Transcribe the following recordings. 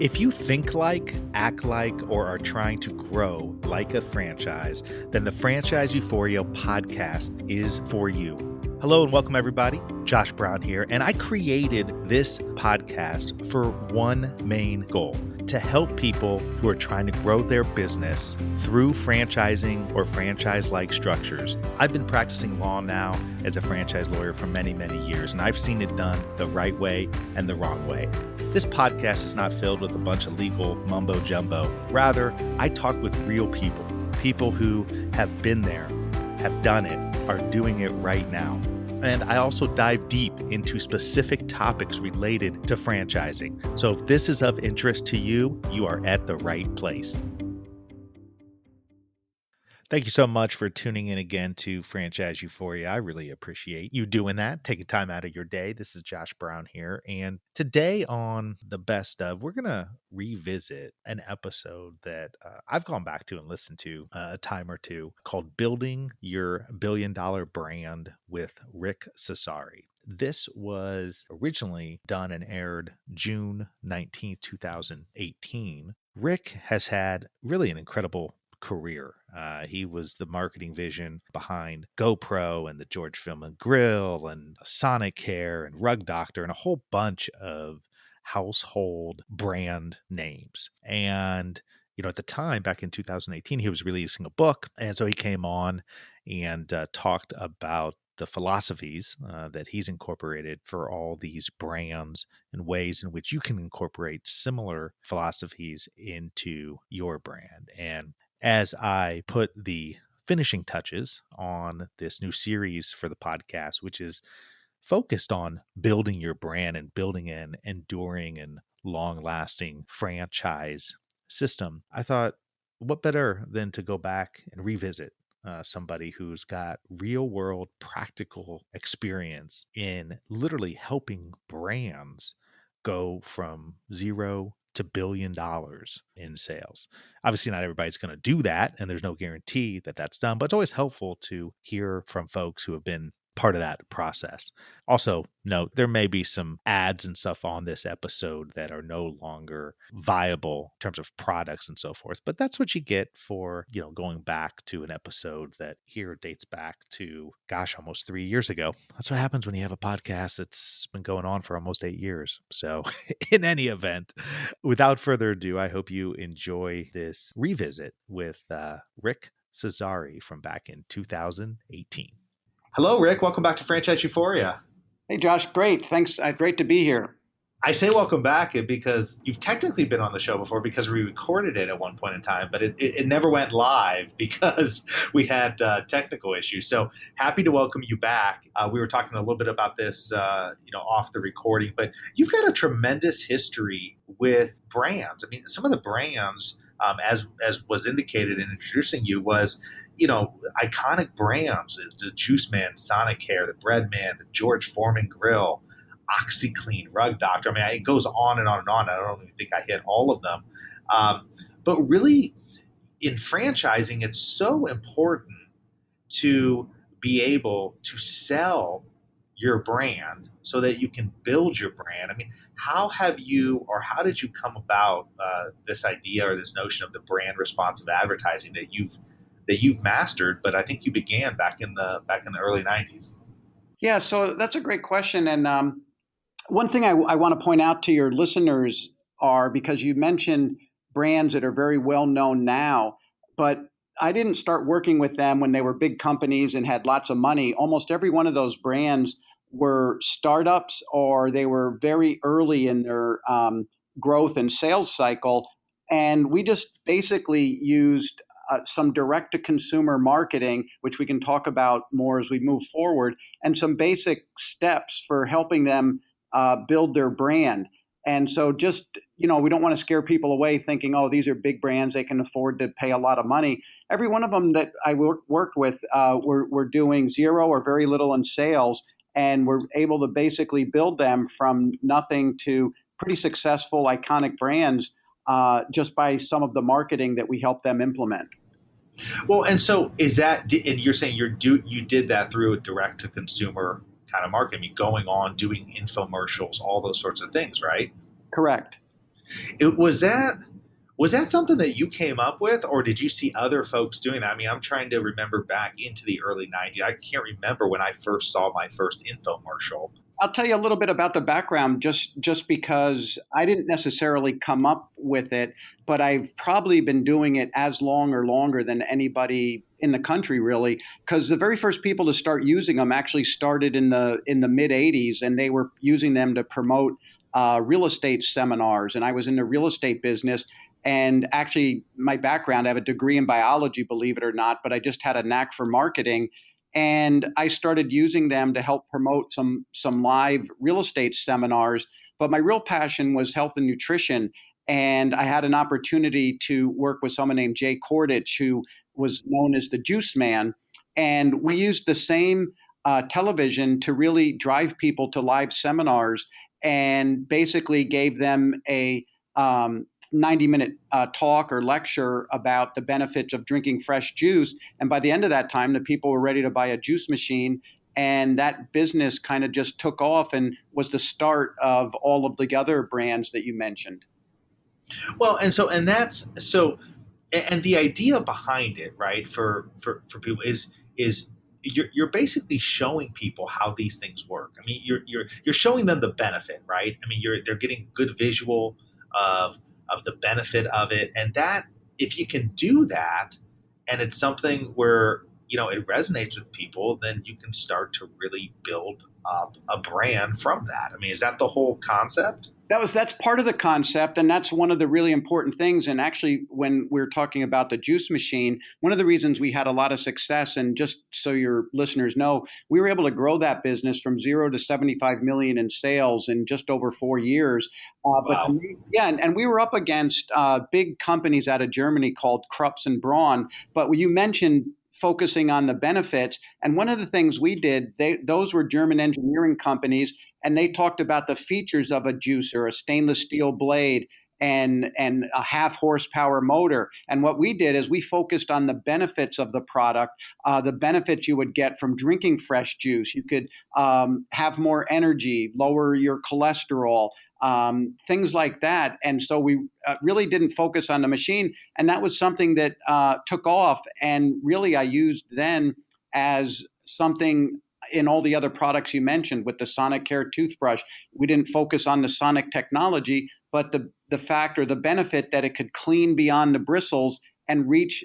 If you think like, act like, or are trying to grow like a franchise, then the Franchise Euphoria podcast is for you. Hello and welcome, everybody. Josh Brown here, and I created this podcast for one main goal: to help people who are trying to grow their business through franchising or franchise-like structures. I've been practicing law now as a franchise lawyer for many, many years, and I've seen it done the right way and the wrong way. This podcast is not filled with a bunch of legal mumbo jumbo. Rather, I talk with real people who have been there, have done it, are doing it right now. And I also dive deep into specific topics related to franchising. So if this is of interest to you, you are at the right place. Thank you so much for tuning in again to Franchise Euphoria. I really appreciate you doing that, taking time out of your day. This is Josh Brown here. And today on the best of, we're going to revisit an episode that I've gone back to and listened to a time or two, called Building Your $1 Billion Brand with Rick Cesari. This was originally done and aired June 19th, 2018. Rick has had really an incredible career. He was the marketing vision behind GoPro and the George Foreman Grill and Sonicare and Rug Doctor and a whole bunch of household brand names. And, you know, at the time, back in 2018, he was releasing a book. And so he came on and talked about the philosophies that he's incorporated for all these brands and ways in which you can incorporate similar philosophies into your brand. And as I put the finishing touches on this new series for the podcast, which is focused on building your brand and building an enduring and long-lasting franchise system, I thought, what better than to go back and revisit somebody who's got real-world practical experience in literally helping brands go from zero to $1 billion in sales. Obviously, not everybody's going to do that, and there's no guarantee that that's done, but it's always helpful to hear from folks who have been part of that process. Also, note, there may be some ads and stuff on this episode that are no longer viable in terms of products and so forth, but that's what you get for, you know, going back to an episode that here dates back to, almost 3 years ago. That's what happens when you have a podcast that's been going on for almost 8 years. So in any event, without further ado, I hope you enjoy this revisit with Rick Cesari from back in 2018. Hello, Rick. Welcome back to Franchise Euphoria. Hey, Josh. Great. Thanks. Great to be here. I say welcome back because you've technically been on the show before because we recorded it at one point in time, but it never went live because we had technical issues. So happy to welcome you back. We were talking a little bit about this, off the recording, but you've got a tremendous history with brands. I mean, some of the brands, as was indicated in introducing you, was, you know, iconic brands: the Juiceman, Sonicare, the Breadman, the George Foreman Grill, OxiClean, Rug Doctor. I mean, it goes on and on and on. I don't even think I hit all of them. But really, in franchising, it's so important to be able to sell your brand so that you can build your brand. I mean, how did you come about this idea or this notion of the brand responsive advertising that you've mastered, but I think you began back in the early 90s? Yeah, so that's a great question. And one thing I want to point out to your listeners are, because you mentioned brands that are very well known now, but I didn't start working with them when they were big companies and had lots of money. Almost every one of those brands were startups, or they were very early in their growth and sales cycle. And we just basically used some direct-to-consumer marketing, which we can talk about more as we move forward, and some basic steps for helping them build their brand. And so just, we don't want to scare people away thinking, oh, these are big brands, they can afford to pay a lot of money. Every one of them that I worked with were doing zero or very little in sales, and we're able to basically build them from nothing to pretty successful, iconic brands just by some of the marketing that we help them implement. Well, and so is that, and you're saying you did that through a direct to consumer kind of marketing, going on, doing infomercials, all those sorts of things, right? Correct. Was that something that you came up with, or did you see other folks doing that? I mean, I'm trying to remember back into the early '90s. I can't remember when I first saw my first infomercial. I'll tell you a little bit about the background just because I didn't necessarily come up with it, but I've probably been doing it as long or longer than anybody in the country really, because the very first people to start using them actually started in the mid 80s, and they were using them to promote real estate seminars. And I was in the real estate business. And actually, my background, I have a degree in biology, believe it or not, but I just had a knack for marketing. And I started using them to help promote some live real estate seminars. But my real passion was health and nutrition. And I had an opportunity to work with someone named Jay Cordich, who was known as the Juiceman. And we used the same television to really drive people to live seminars and basically gave them a 90-minute talk or lecture about the benefits of drinking fresh juice. And by the end of that time, the people were ready to buy a juice machine. And that business kind of just took off and was the start of all of the other brands that you mentioned. Well, and the idea behind it, right, for people is you're basically showing people how these things work. I mean, you're showing them the benefit, right? I mean, they're getting good visual of the benefit of it, and that if you can do that, and it's something where it resonates with people, then you can start to really build up a brand from that. I mean, is that the whole concept? That's part of the concept, and that's one of the really important things. And actually, when we're talking about the juice machine, one of the reasons we had a lot of success, and just so your listeners know, we were able to grow that business from 0 to 75 million in sales in just over 4 years. Wow. Yeah, and we were up against big companies out of Germany called Krups and Braun. But you mentioned focusing on the benefits, and one of the things we did, those were German engineering companies, and they talked about the features of a juicer, a stainless steel blade, and a half horsepower motor. And what we did is we focused on the benefits of the product, the benefits you would get from drinking fresh juice. You could have more energy, lower your cholesterol, things like that. And so we really didn't focus on the machine. And that was something that took off. And really, I used then as something in all the other products you mentioned with the Sonicare toothbrush. We didn't focus on the sonic technology, but the fact or the benefit that it could clean beyond the bristles and reach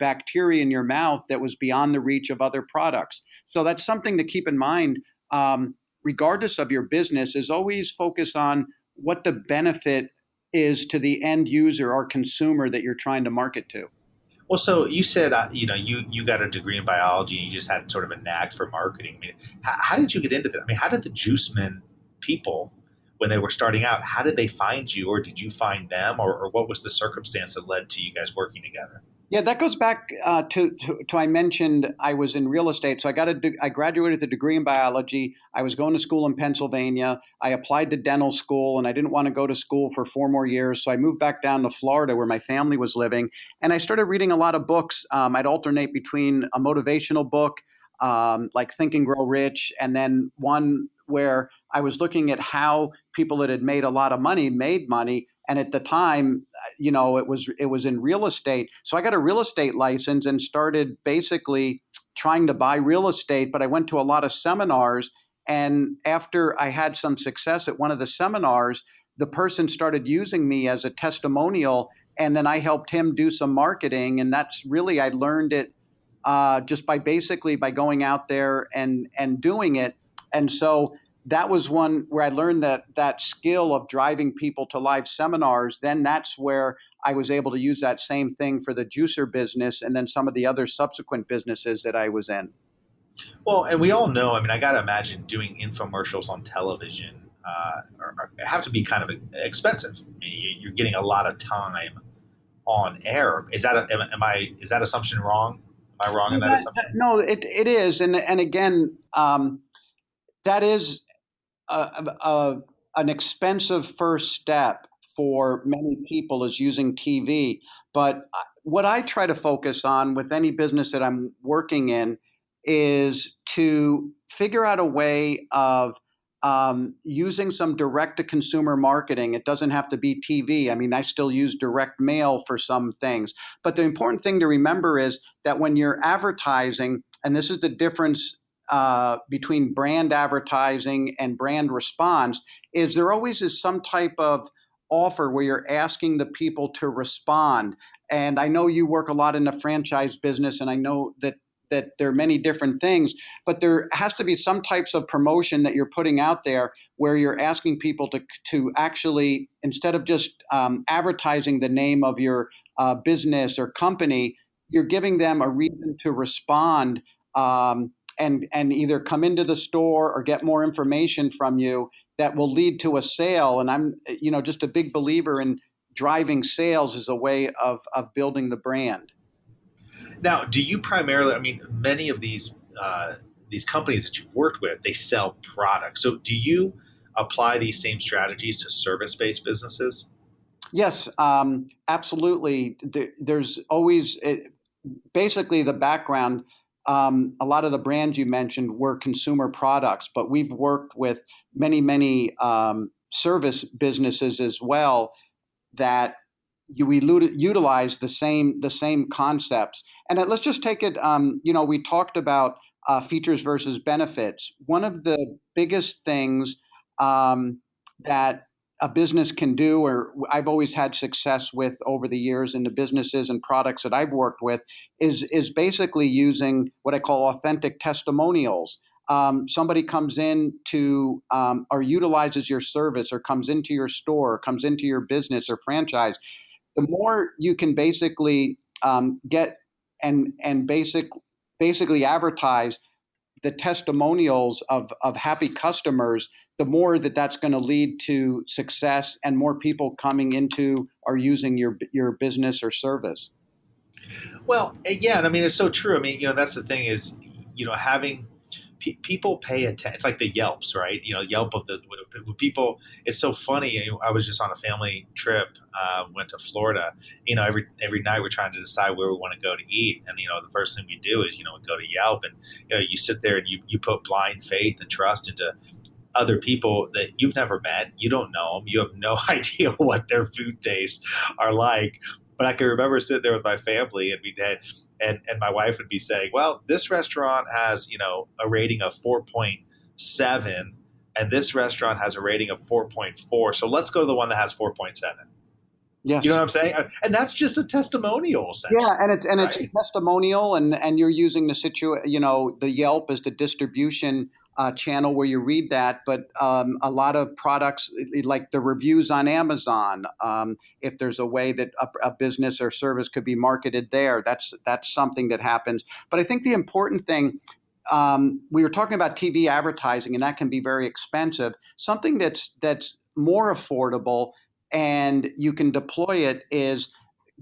bacteria in your mouth that was beyond the reach of other products. So that's something to keep in mind. Regardless of your business, is always focus on what the benefit is to the end user or consumer that you're trying to market to. Well, so you said you got a degree in biology and you just had sort of a knack for marketing. I mean, how did you get into that? I mean, how did the Juiceman people, when they were starting out, how did they find you, or did you find them, or what was the circumstance that led to you guys working together? Yeah, that goes back to I mentioned I was in real estate. So I graduated with a degree in biology. I was going to school in Pennsylvania. I applied to dental school, and I didn't want to go to school for 4 more years. So I moved back down to Florida where my family was living. And I started reading a lot of books. I'd alternate between a motivational book, like Think and Grow Rich, and then one where I was looking at how people that had made a lot of money made money. And at the time, it was in real estate. So I got a real estate license and started basically trying to buy real estate. But I went to a lot of seminars. And after I had some success at one of the seminars, the person started using me as a testimonial. And then I helped him do some marketing. And that's really, I learned it just by going out there and doing it. And so that was one where I learned that skill of driving people to live seminars. Then that's where I was able to use that same thing for the juicer business and then some of the other subsequent businesses that I was in. Well, and we all know. I mean, I got to imagine doing infomercials on television have to be kind of expensive. I mean, you're getting a lot of time on air. Is that assumption wrong? Am I wrong in that assumption? No, it is, and again, that is an expensive first step for many people is using TV. But what I try to focus on with any business that I'm working in is to figure out a way of using some direct to consumer marketing. It doesn't have to be TV. I mean, I still use direct mail for some things. But the important thing to remember is that when you're advertising, and this is the difference between brand advertising and brand response, is there always is some type of offer where you're asking the people to respond. And I know you work a lot in the franchise business, and I know that there are many different things, but there has to be some types of promotion that you're putting out there where you're asking people to actually, instead of just advertising the name of your business or company, you're giving them a reason to respond, and either come into the store or get more information from you that will lead to a sale. And I'm, just a big believer in driving sales as a way of building the brand. Now, do you primarily? I mean, many of these companies that you've worked with, they sell products. So, do you apply these same strategies to service-based businesses? Yes, absolutely. There's always basically the background. A lot of the brands you mentioned were consumer products, but we've worked with many service businesses as well that we utilize the same concepts. And let's just take it. We talked about features versus benefits. One of the biggest things that a business can do, or I've always had success with over the years in the businesses and products that I've worked with, is basically using what I call authentic testimonials. Somebody comes in to or utilizes your service, or comes into your store, or comes into your business or franchise. The more you can basically get and basically advertise the testimonials of happy customers, the more that's going to lead to success and more people coming into or using your business or service. Well, yeah, and I mean, it's so true. I mean, that's the thing is, having people pay attention. It's like the Yelps, right? Yelp of the people. It's so funny. I was just on a family trip, went to Florida. Every night we're trying to decide where we want to go to eat, and the first thing we do is we go to Yelp, and you sit there and you put blind faith and trust into other people that you've never met. You don't know them. You have no idea what their food tastes are like. But I can remember sitting there with my family, and and my wife would be saying, well, this restaurant has, a rating of 4.7, and this restaurant has a rating of 4.4. So let's go to the one that has 4.7. Yes. You know what I'm saying? And that's just a testimonial, essentially. Yeah, and it's a testimonial, and you're using the Yelp as the distribution channel where you read that. But a lot of products, like the reviews on Amazon, if there's a way that a business or service could be marketed there, that's something that happens. But I think the important thing, we were talking about TV advertising, and that can be very expensive. Something that's more affordable and you can deploy it is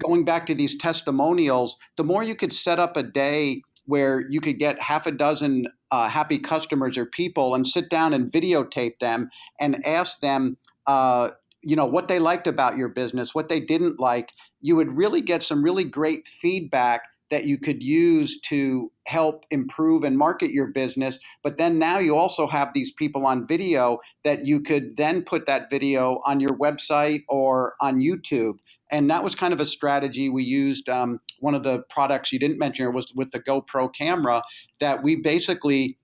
going back to these testimonials. The more you could set up a day where you could get half a dozen happy customers or people and sit down and videotape them and ask them, what they liked about your business, what they didn't like, you would really get some really great feedback that you could use to help improve and market your business. But then now you also have these people on video that you could then put that video on your website or on YouTube. And that was kind of a strategy we used. One of the products you didn't mention was with the GoPro camera, that we basically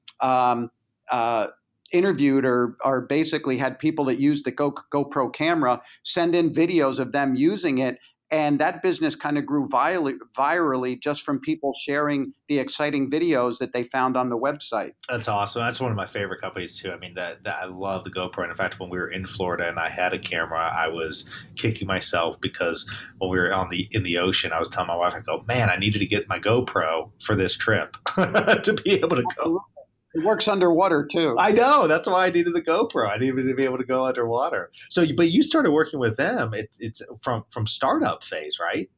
interviewed or basically had people that used the GoPro camera send in videos of them using it. And that business kind of grew virally just from people sharing the exciting videos that they found on the website. That's awesome. That's one of my favorite companies too. I mean, that I love the GoPro. And in fact, when we were in Florida and I had a camera, I was kicking myself because when we were in the ocean, I was telling my wife, I go, man, I needed to get my GoPro for this trip to be able to go. It works underwater too. I know. That's why I needed the GoPro. I needed to be able to go underwater. So, but you started working with them. It's from startup phase, right?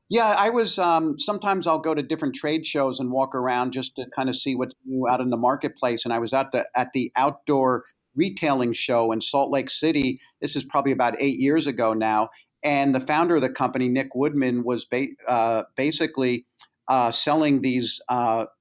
Yeah, I was. Sometimes I'll go to different trade shows and walk around just to kind of see what's new out in the marketplace. And I was at the outdoor retailing show in Salt Lake City. This is probably about 8 years ago now. And the founder of the company, Nick Woodman, was basically selling these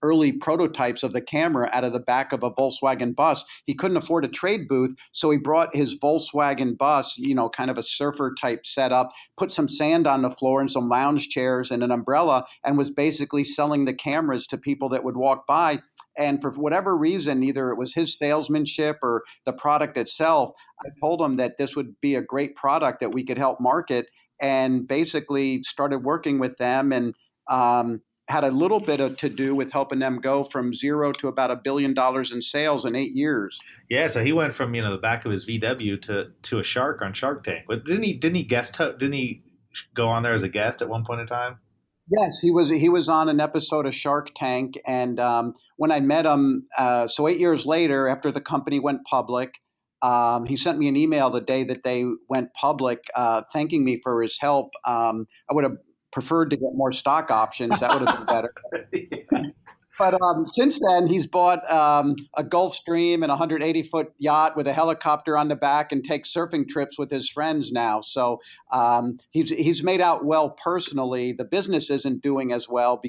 early prototypes of the camera out of the back of a Volkswagen bus. He couldn't afford a trade booth, so he brought his Volkswagen bus, kind of a surfer type setup, put some sand on the floor and some lounge chairs and an umbrella, and was basically selling the cameras to people that would walk by. And for whatever reason, either it was his salesmanship or the product itself, I told him that this would be a great product that we could help market, and basically started working with them, and had a little bit to do with helping them go from zero to about $1 billion in sales in 8 years. Yeah, so he went from the back of his VW to a shark on Shark Tank. But didn't he go on there as a guest at one point in time? Yes, he was on an episode of Shark Tank, and when I met him, so 8 years later, after the company went public, he sent me an email the day that they went public, thanking me for his help. I would have preferred to get more stock options; that would have been better. But since then, he's bought a Gulfstream and a 180-foot yacht with a helicopter on the back, and takes surfing trips with his friends now. So he's made out well personally. The business isn't doing as well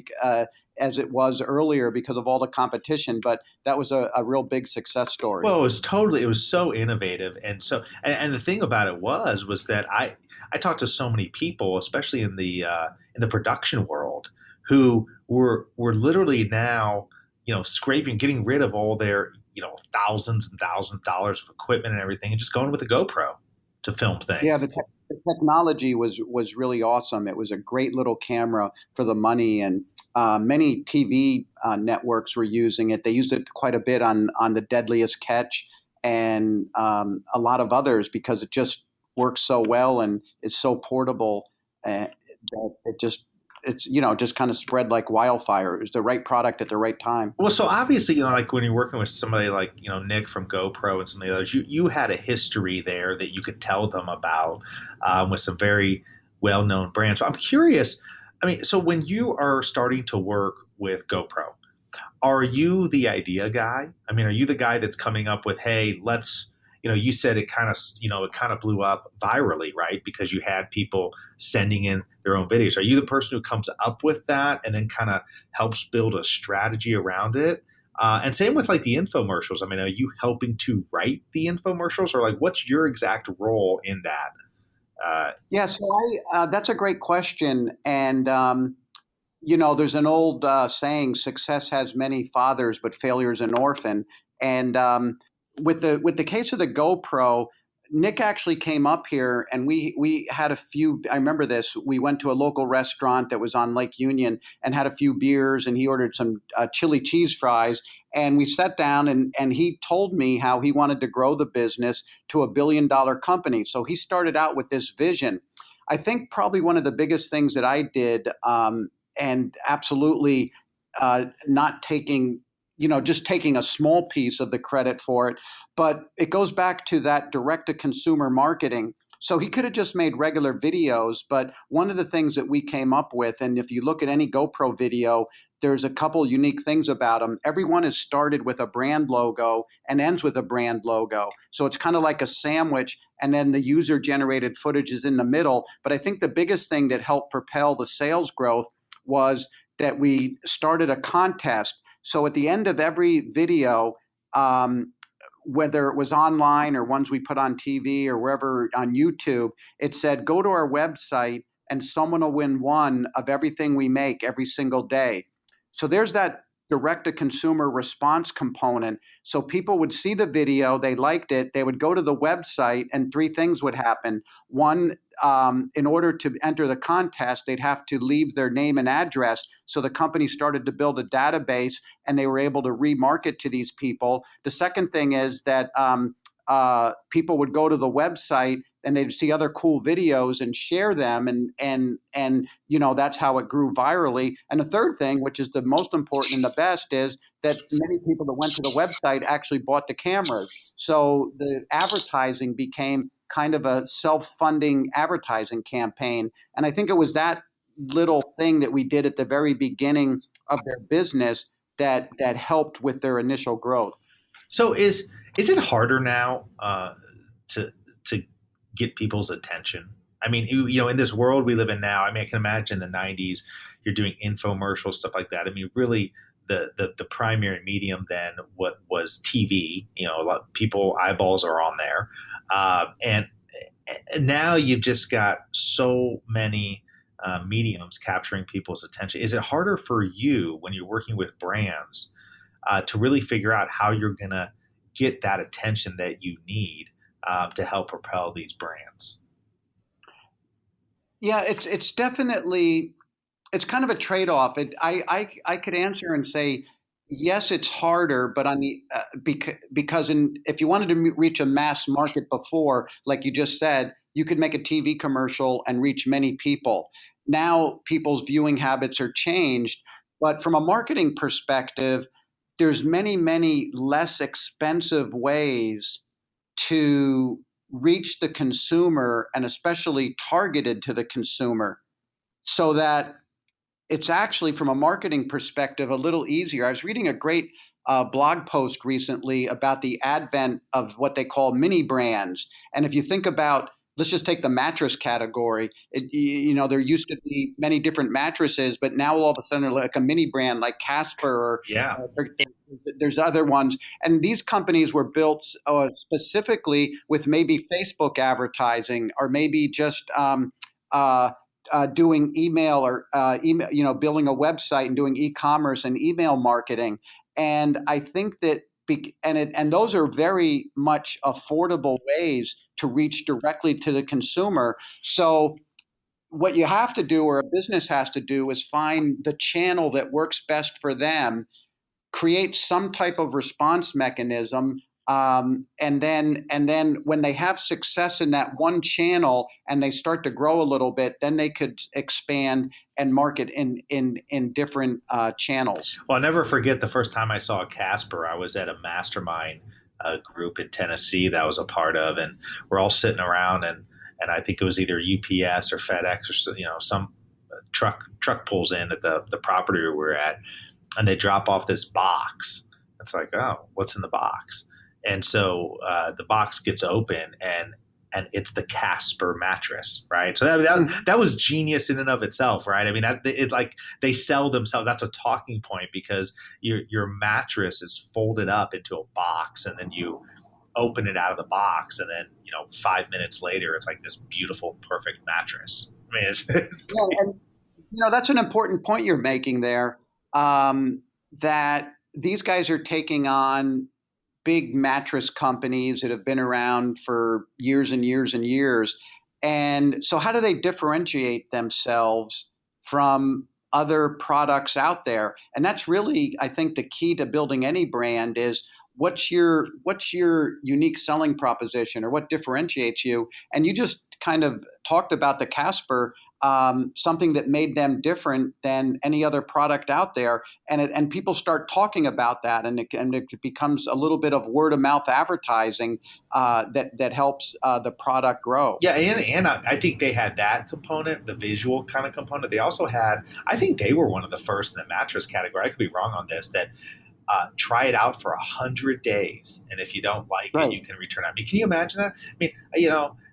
as it was earlier because of all the competition, but that was a real big success story. Well, it was so innovative, and the thing about it was that I talked to so many people, especially in the production world, who were literally now, getting rid of all their, thousands and thousands of dollars of equipment and everything, and just going with a GoPro to film Yeah, things. the technology was really awesome. It was a great little camera for the money, and many TV networks were using it. They used it quite a bit on The Deadliest Catch, and a lot of others, because it just works so well and is so portable, that it's kind of spread like wildfire. It was the right product at the right time. Well, so obviously, like when you're working with somebody like, Nick from GoPro and some of the others, you had a history there that you could tell them about, with some very well-known brands. So I'm curious. I mean, so when you are starting to work with GoPro, are you the idea guy? I mean, are you the guy that's coming up with, hey, let's, you said it kind of blew up virally, right? Because you had people sending in their own videos. Are you the person who comes up with that and then kind of helps build a strategy around it? And same with like the infomercials. I mean, are you helping to write the infomercials, or like what's your exact role in that? Yeah, so that's a great question, and there's an old saying: "Success has many fathers, but failure is an orphan." And with the case of the GoPro, Nick actually came up here, and we had a few. I remember this. We went to a local restaurant that was on Lake Union and had a few beers, and he ordered some chili cheese fries. And we sat down, and he told me how he wanted to grow the business to $1 billion company. So he started out with this vision. I think probably one of the biggest things that I did, and absolutely not taking just taking a small piece of the credit for it. But it goes back to that direct to consumer marketing. So he could have just made regular videos, but one of the things that we came up with, and if you look at any GoPro video, there's a couple unique things about them. Everyone is started with a brand logo and ends with a brand logo. So it's kind of like a sandwich, and then the user generated footage is in the middle. But I think the biggest thing that helped propel the sales growth was that we started a contest. So at the end of every video, whether it was online or ones we put on TV or wherever on YouTube, it said, go to our website and someone will win one of everything we make every single day. So there's that direct to consumer response component. So people would see the video, they liked it, they would go to the website, and three things would happen. One, in order to enter the contest, they'd have to leave their name and address. So the company started to build a database, and they were able to remarket to these people. The second thing is that people would go to the website and they'd see other cool videos and share them, and that's how it grew virally. And the third thing, which is the most important and the best, is that many people that went to the website actually bought the cameras. So the advertising became kind of a self-funding advertising campaign. And I think it was that little thing that we did at the very beginning of their business that helped with their initial growth. So is it harder now to get people's attention? I mean, in this world we live in now, I mean, I can imagine the '90s, you're doing infomercials, stuff like that. I mean, really, the primary medium then what was TV. A lot of people eyeballs are on there, and now you've just got so many mediums capturing people's attention. Is it harder for you when you're working with brands to really figure out how you're going to get that attention that you need to help propel these brands? Yeah, it's definitely it's kind of a trade-off. I could answer and say yes, it's harder, but on the because if you wanted to reach a mass market before, like you just said, you could make a TV commercial and reach many people. Now people's viewing habits are changed, but from a marketing perspective, there's many less expensive ways to reach the consumer and especially targeted to the consumer so that it's actually, from a marketing perspective, a little easier. I was reading a great blog post recently about the advent of what they call mini brands. And if you think about, let's just take the mattress category. There used to be many different mattresses, but now all of a sudden, like a mini brand like Casper, Yeah. or there's other ones. And these companies were built specifically with maybe Facebook advertising or maybe just doing email or building a website and doing e-commerce and email marketing. And I think that and those are very much affordable ways to reach directly to the consumer. So what you have to do, or a business has to do, is find the channel that works best for them, create some type of response mechanism, and then when they have success in that one channel and they start to grow a little bit, then they could expand and market in different channels. Well, I'll never forget the first time I saw Casper. I was at a mastermind group in Tennessee that I was a part of, and we're all sitting around, and I think it was either UPS or FedEx or some truck pulls in at the property we were at, and they drop off this box. It's like, oh, what's in the box? And so the box gets open, and it's the Casper mattress, right? So that was genius in and of itself, right? I mean, it's like they sell themselves. That's a talking point because your mattress is folded up into a box, and then you open it out of the box, and then 5 minutes later, it's like this beautiful, perfect mattress. I mean, Yeah, and that's an important point you're making there. That these guys are taking on big mattress companies that have been around for years and years and years. And so how do they differentiate themselves from other products out there? And that's really, I think, the key to building any brand is what's your unique selling proposition, or what differentiates you? And you just kind of talked about the Casper, something that made them different than any other product out there, and people start talking about that, and it becomes a little bit of word of mouth advertising that helps the product grow. Yeah, and I think they had that component, the visual kind of component. They also had, I think they were one of the first in the mattress category. I could be wrong on this. That try it out for 100 days, and if you don't like it, you can return it. I mean, can you imagine that? I mean,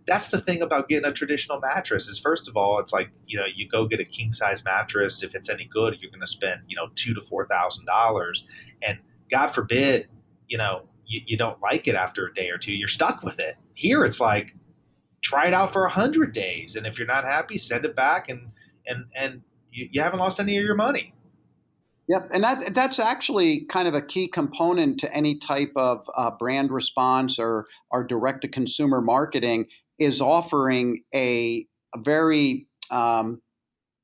that's the thing about getting a traditional mattress is, first of all, it's like, you go get a king size mattress. If it's any good, you're going to spend, $2,000 to $4,000. And God forbid, you don't like it after a day or two, you're stuck with it. Here, it's like, try it out for 100 days. And if you're not happy, send it back, and you haven't lost any of your money. Yep, and that's actually kind of a key component to any type of brand response or direct to consumer marketing, is offering a very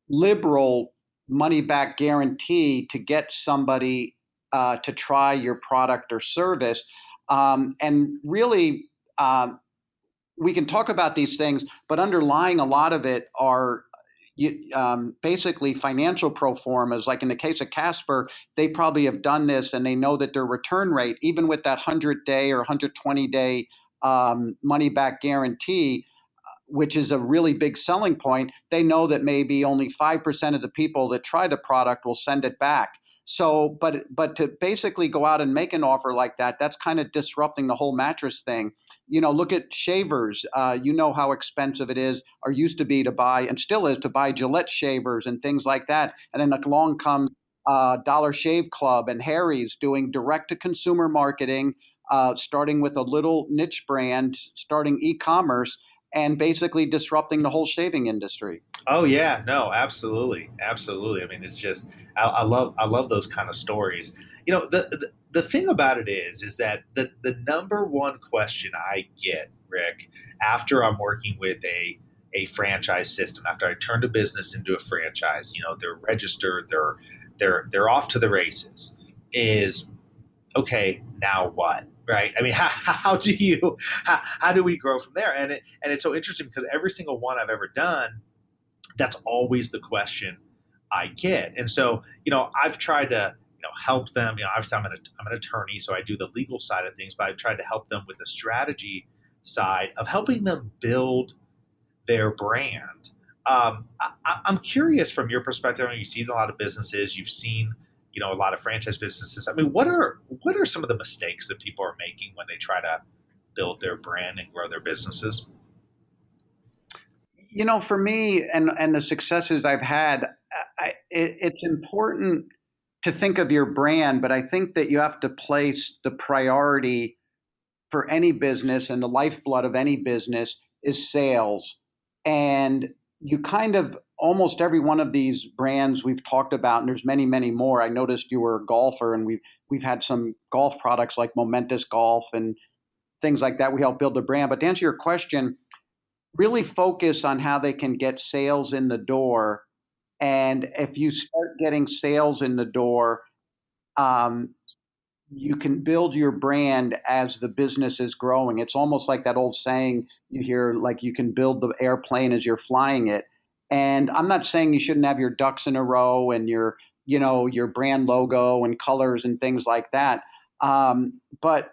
liberal money back guarantee to get somebody to try your product or service. And really, we can talk about these things, but underlying a lot of it are basically financial pro formas. Like in the case of Casper, they probably have done this, and they know that their return rate, even with that 100-day or 120-day money back guarantee, which is a really big selling point, they know that maybe only 5% of the people that try the product will send it back. So, but to basically go out and make an offer like that, that's kind of disrupting the whole mattress thing. Look at shavers. You know how expensive it is, or used to be to buy, and still is to buy Gillette shavers and things like that. And then along comes Dollar Shave Club and Harry's doing direct to consumer marketing, starting with a little niche brand, starting e-commerce, and basically disrupting the whole shaving industry. Oh yeah, no, absolutely, absolutely. I mean, it's just I love those kind of stories. The thing about it is that the number one question I get, Rick, after I'm working with a franchise system, after I turned a business into a franchise, they're registered, they're off to the races, is okay, now what? Right? I mean, how do we grow from there? And it's so interesting because every single one I've ever done, that's always the question I get. And so, I've tried to, help them. Obviously I'm an attorney, so I do the legal side of things, but I've tried to help them with the strategy side of helping them build their brand. I'm curious from your perspective. I mean, you've seen a lot of businesses, you've seen, a lot of franchise businesses. I mean, what are some of the mistakes that people are making when they try to build their brand and grow their businesses? For me and the successes I've had, it's important to think of your brand, but I think that you have to place the priority for any business, and the lifeblood of any business is sales. And you kind of almost every one of these brands we've talked about, and there's many, many more. I noticed you were a golfer, and we've had some golf products like Momentus Golf and things like that. We help build a brand. But to answer your question, really focus on how they can get sales in the door. And if you start getting sales in the door, um, you can build your brand as the business is growing. It's almost like that old saying you hear, like you can build the airplane as you're flying it. And I'm not saying you shouldn't have your ducks in a row and your brand logo and colors and things like that. But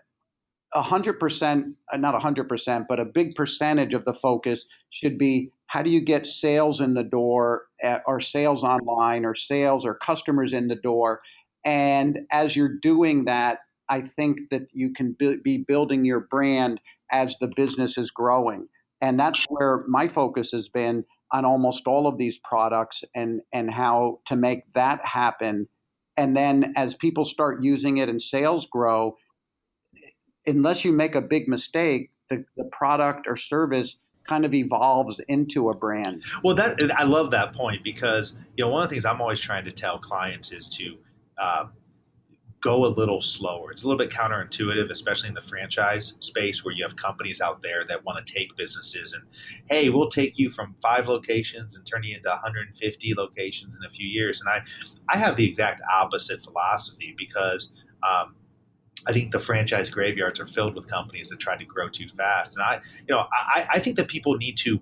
100%, not 100%, but a big percentage of the focus should be how do you get sales in the door, or sales online, or sales or customers in the door. And as you're doing that, I think that you can be building your brand as the business is growing. And that's where my focus has been on almost all of these products, and how to make that happen. And then as people start using it and sales grow, unless you make a big mistake, the product or service kind of evolves into a brand. Well, that I love that point because one of the things I'm always trying to tell clients is to uh, go a little slower. It's a little bit counterintuitive, especially in the franchise space where you have companies out there that want to take businesses and, hey, we'll take you from 5 locations and turn you into 150 locations in a few years. And I have the exact opposite philosophy because I think the franchise graveyards are filled with companies that try to grow too fast. And I think that people need to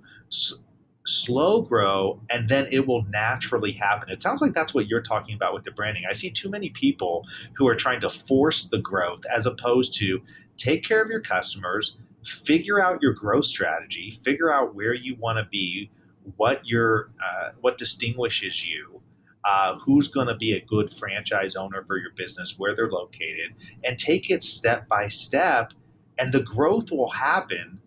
slow grow, and then it will naturally happen. It sounds like that's what you're talking about with the branding. I see too many people who are trying to force the growth as opposed to take care of your customers, figure out your growth strategy, figure out where you want to be, what distinguishes you, who's going to be a good franchise owner for your business, where they're located, and take it step by step, and the growth will happen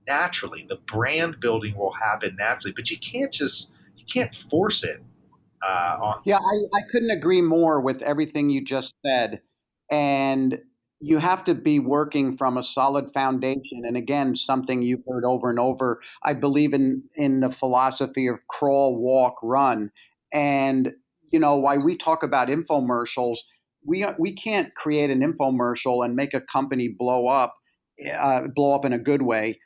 naturally. The brand building will happen naturally, but you can't force it on. Yeah, I couldn't agree more with everything you just said. And you have to be working from a solid foundation. And again, something you've heard over and over. I believe in the philosophy of crawl, walk, run. And why we talk about infomercials, we can't create an infomercial and make a company blow up in a good way,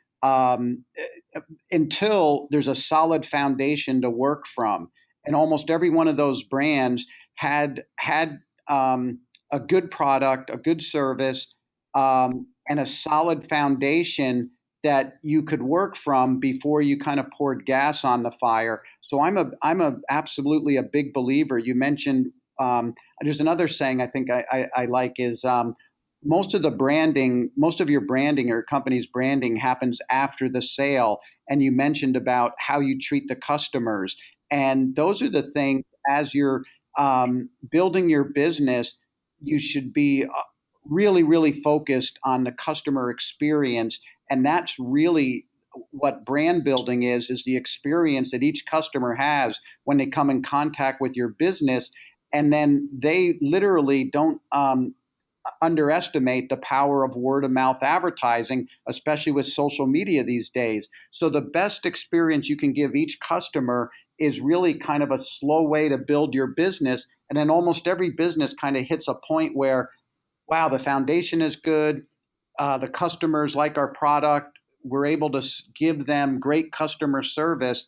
until there's a solid foundation to work from. And almost every one of those brands had a good product, a good service, and a solid foundation that you could work from before you kind of poured gas on the fire. So I'm absolutely a big believer. You mentioned there's another saying I think I like is most of the branding, most of your branding or company's branding happens after the sale. And you mentioned about how you treat the customers. And those are the things as you're building your business, you should be really, really focused on the customer experience. And that's really what brand building is the experience that each customer has when they come in contact with your business. And then they literally don't underestimate the power of word of mouth advertising, especially with social media these days. So the best experience you can give each customer is really kind of a slow way to build your business. And then almost every business kind of hits a point where, wow, the foundation is good. The customers like our product. We're able to give them great customer service.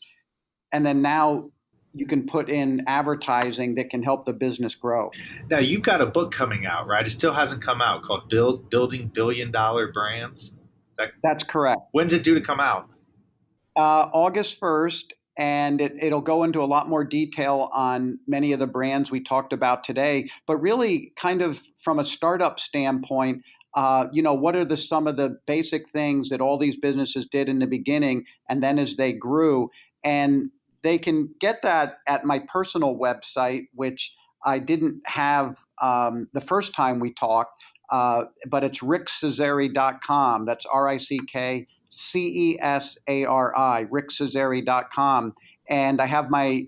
And then now you can put in advertising that can help the business grow. Now you've got a book coming out, right? It still hasn't come out, called Building $1 Billion Brands. That's correct. When's it due to come out? August 1st, and it'll go into a lot more detail on many of the brands we talked about today, but really kind of from a startup standpoint, what are some of the basic things that all these businesses did in the beginning and then as they grew. And they can get that at my personal website, which I didn't have the first time we talked, but it's rickcesari.com. That's RickCesari, rickcesari.com. And I have my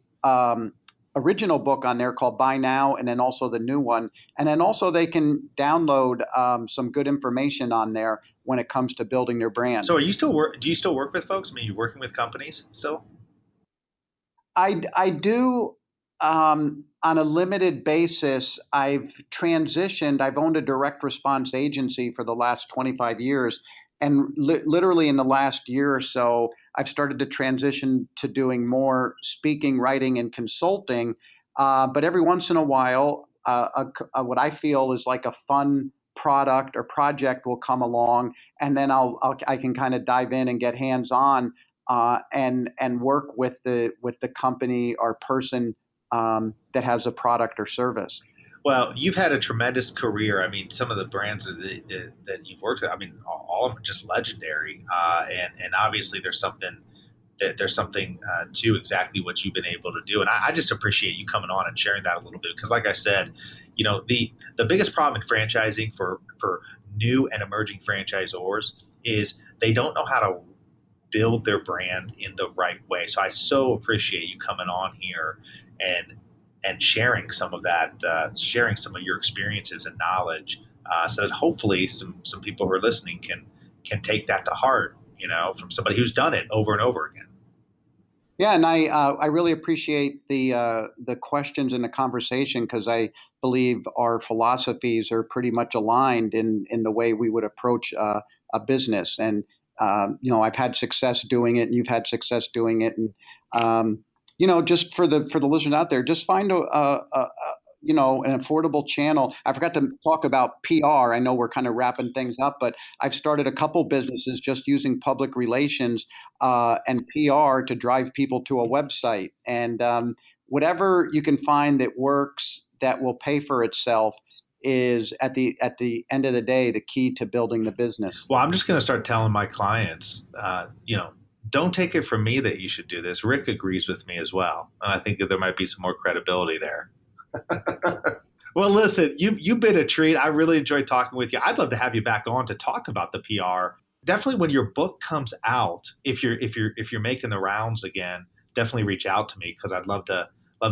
original book on there called Buy Now, and then also the new one. And then also they can download some good information on there when it comes to building their brand. So do you still work with folks? I mean, you're working with companies still? I do on a limited basis. I've transitioned. I've owned a direct response agency for the last 25 years. And literally in the last year or so, I've started to transition to doing more speaking, writing, and consulting. But every once in a while, what I feel is like a fun product or project will come along, and then I can kind of dive in and get hands on and work with the company or person that has a product or service. Well, you've had a tremendous career. I mean, some of the brands that you've worked with, I mean, all of them are just legendary. And obviously there's something to exactly what you've been able to do. And I just appreciate you coming on and sharing that a little bit. Because like I said, the biggest problem in franchising for new and emerging franchisors is they don't know how to build their brand in the right way. So I so appreciate you coming on here and sharing some of that, sharing some of your experiences and knowledge, so that hopefully some people who are listening can take that to heart, from somebody who's done it over and over again. Yeah, and I really appreciate the questions and the conversation, because I believe our philosophies are pretty much aligned in the way we would approach a business. And I've had success doing it, and you've had success doing it, and just for the listeners out there, just find an affordable channel. I forgot to talk about PR. I know we're kind of wrapping things up, but I've started a couple businesses just using public relations and PR to drive people to a website. And whatever you can find that works, that will pay for itself, is at the end of the day the key to building the business. Well, I'm just going to start telling my clients, don't take it from me that you should do this. Rick agrees with me as well, and I think that there might be some more credibility there. Well, listen, you've been a treat. I really enjoyed talking with you. I'd love to have you back on to talk about the PR. Definitely, when your book comes out, if you're making the rounds again, definitely reach out to me, because I'd love to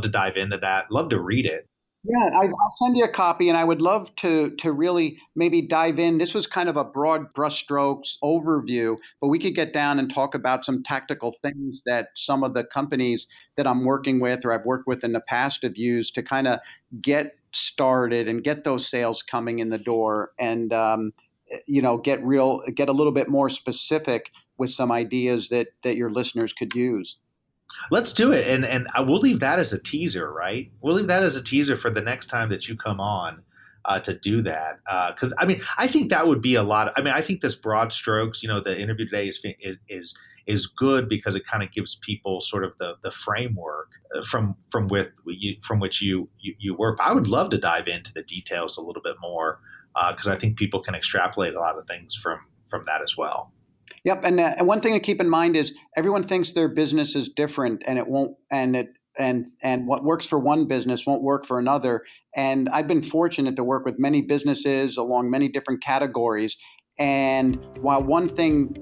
dive into that. Love to read it. Yeah, I'll send you a copy, and I would love to really maybe dive in. This was kind of a broad brushstrokes overview, but we could get down and talk about some tactical things that some of the companies that I'm working with or I've worked with in the past have used to kind of get started and get those sales coming in the door, and get a little bit more specific with some ideas that your listeners could use. Let's do it. And we'll leave that as a teaser, right? We'll leave that as a teaser for the next time that you come on to do that. Because I think that would be a lot. I think this broad strokes, the interview today is good, because it kind of gives people sort of the framework from which you work. I would love to dive into the details a little bit more because I think people can extrapolate a lot of things from that as well. Yep, and one thing to keep in mind is everyone thinks their business is different, and it won't, and what works for one business won't work for another. And I've been fortunate to work with many businesses along many different categories. And while one thing,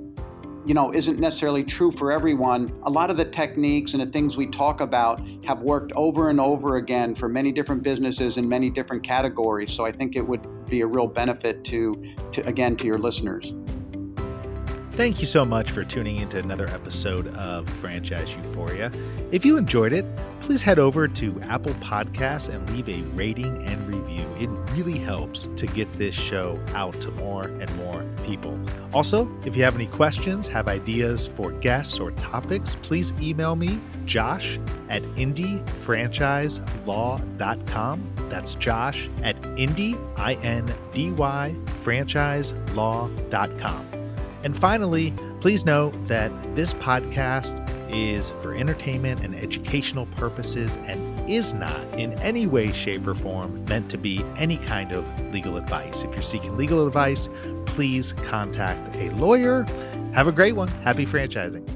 isn't necessarily true for everyone, a lot of the techniques and the things we talk about have worked over and over again for many different businesses in many different categories. So I think it would be a real benefit to your listeners. Thank you so much for tuning into another episode of Franchise Euphoria. If you enjoyed it, please head over to Apple Podcasts and leave a rating and review. It really helps to get this show out to more and more people. Also, if you have any questions, have ideas for guests or topics, please email me, josh@indyfranchiselaw.com. That's josh@indyfranchiselaw.com. And finally, please note that this podcast is for entertainment and educational purposes and is not in any way, shape, or form meant to be any kind of legal advice. If you're seeking legal advice, please contact a lawyer. Have a great one. Happy franchising.